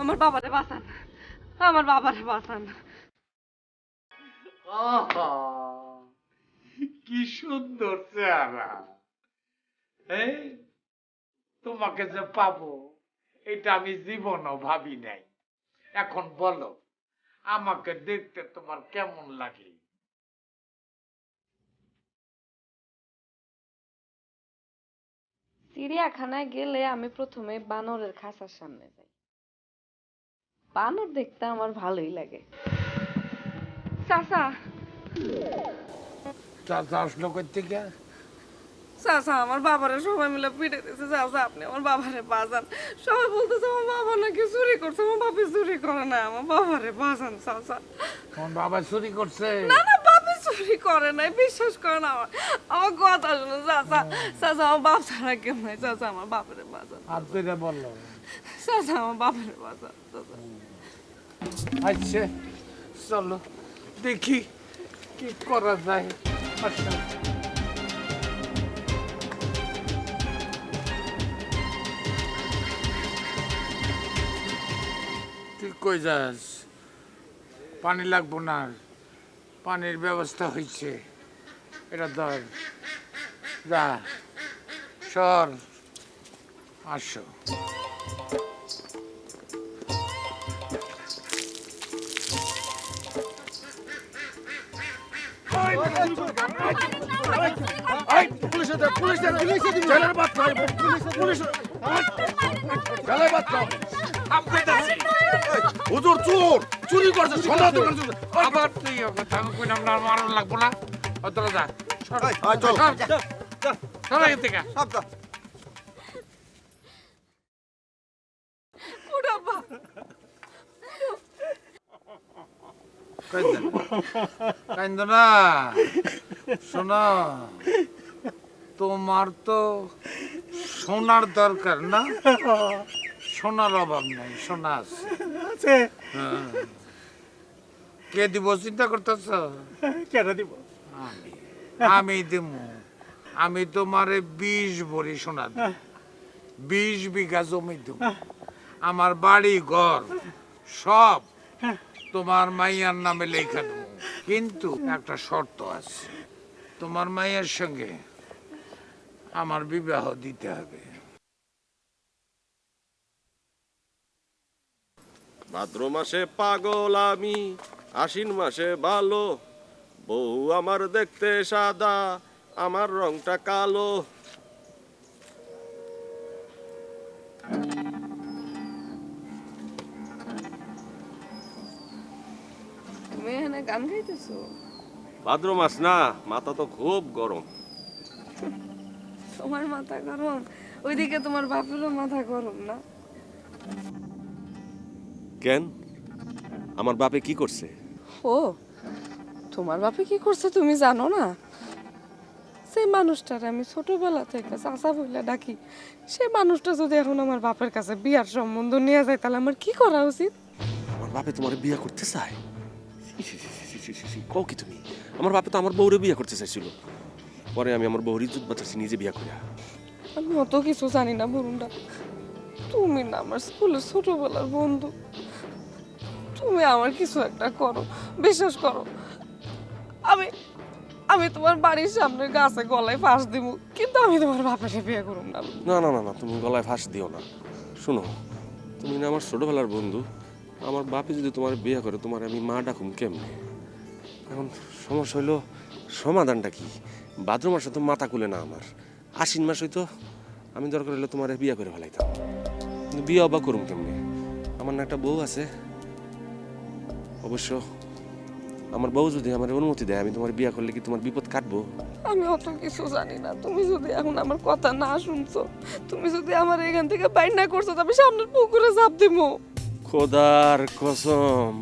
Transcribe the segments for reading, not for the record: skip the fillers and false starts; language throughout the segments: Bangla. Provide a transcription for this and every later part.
আমার বাবারে বাঁচান, আমার বাবারে বাঁচান। আহা, কি সুন্দর চেহারা। এই তোমাকে যে পাবো এটা আমি জীবনও ভাবি নাই। এখন বলো আমাকে দেখতে তোমার কেমন লাগে? চিড়িয়াখানায় গেলে আমি প্রথমে বানরের খাঁচার সামনে যাই। বানর দেখতে আমার ভালোই লাগে। চাচা, চাচা আসলো কই থেকে? চাচা আমার বাবারে সবাই মিলে পিটে দিয়েছে। চাচা আপনি আমার বাবারে বাঁচান। সবাই বলতেছে আমার বাবা নাকি চুরি করছে। আমার বাপি চুরি করে না, আমার বাবারে বাঁচান চাচা। তোমার বাবা চুরি করছে? না না, বাপি চুরি করে নাই, বিশ্বাস করেন আমার আমার কথা শুনুন চাচা। চাচা আমার বাপ ছাড়া কেউ নাই। চাচা আমার বাবারে বাঁচান। আর তুইরা বললো চাচা আমার বাবারে বাঁচান চাচা। আচ্ছা চলো দেখি কি করা যায়। আচ্ছা তুই কই যাস? পানি লাগবো না, পানির ব্যবস্থা হয়েছে, এটা ধর, যা সর, আসো। হুজুর চোর চুরি করছে সোনা দোকান। আবার তুই কথা কইলাম না, মারণ লাগবো না। তোরা যা, সর, চল সর এখান থেকে। কুড়াবা কাইন্দ না, শোনো তোমার তো সোনার দরকার না? সোনার অভাব নাই, সোনা আছে। হ্যাঁ। কে দিব চিন্তা করতেছ? কেন দিব? আমি দিব। আমি তোমারে 20 ভরি সোনা দেব, 20 বিঘা জমি দেব, আমার বাড়ি ঘর সব তোমার মাইয়ার নামে লেখা দেব। কিন্তু একটা শর্ত আছে, তোমার মাইয়ার সঙ্গে আমার বিবাহ দিতে হবে। ভাদ্র মাসে পাগল আমি, আশ্বিন মাসে ভালো, বউ আমার দেখতে সাদা, আমার রংটা কালো। তুমি এখানে গান গাইতেছো? ভাদ্র মাস না, মাথা তো খুব গরম। তোমার মাথা গরম, ওইদিকে তোমার বাপেরও মাথা গরম না? কেন, আমার বাপে কি করছে? ও, তোমার বাপে কি করছে তুমি জানো না? সেই মানুষটার আমি ছোটবেলা থেকে চাচা বইলা ডাকি, সেই মানুষটা যদি এখন আমার বাপের কাছে বিয়ার সম্বন্ধ নিয়ে যায় তাহলে আমার কি করা উচিত? আমার বাপে তোমার বিয়ে করতে চায়? কও কি তুমি? আমার বাপে তো আমার বউরে বিয়ে করতে চাইছিল, পরে আমি আমার বউর ইজ্জত বাঁচাচ্ছি নিজে বিয়ে করিয়া। আমি অত কিছু জানি না বরুণটা, তুমি না আমার স্কুলের ছোটবেলার বন্ধু, তুমি আমার কিছু একটা করো, বিশ্বাস করো। আমি আমি তোমার বাড়ির সামনে গাছে গলায় ফাঁস দিব, কিন্তু আমি তোমার বাপের বিয়ে করুম না। না না না না, তুমি গলায় ফাঁস দিও না। শোনো, তুমি না আমার ছোটবেলার বন্ধু, আমার বাপে যদি তোমার বিয়ে করে তোমার আমি মা ডাকুম কেমনে? এখন সমস্যা হইলো সমাধানটা কি? ভাদ্র মাসে তো মাথা খুলে না আমার, আশ্বিন মাস হইতো আমি দরকার হলে তোমার বিয়ে করে ফেলাইতাম, কিন্তু বিয়ে অবাক করুম কেমনে? আমার না একটা বউ আছে। অবশ্য আমার বউ যদি আমার অনুমতি দেয় আমি তোমার বিয়ে করলে কি তোমার বিপদ কাটবো? আমি অত কিছু জানি না, তুমি যদি এখন আমার কথা না শুনছো, তুমি যদি আমার এখান থেকে বাইর না করছো, তবে সামনের পুকুরে ঝাঁপ দিব। খোদার কসম,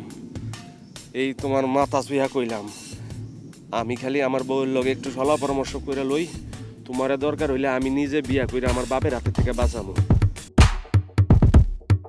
এই তোমার মাথা চুইয়া কইলাম, আমি খালি আমার বউয়ের লগে একটু সলা পরামর্শ করে লই, তোমার দরকার হইলে আমি নিজে বিয়া কইরা আমার বাপের হাতে থেকে বাঁচাবো।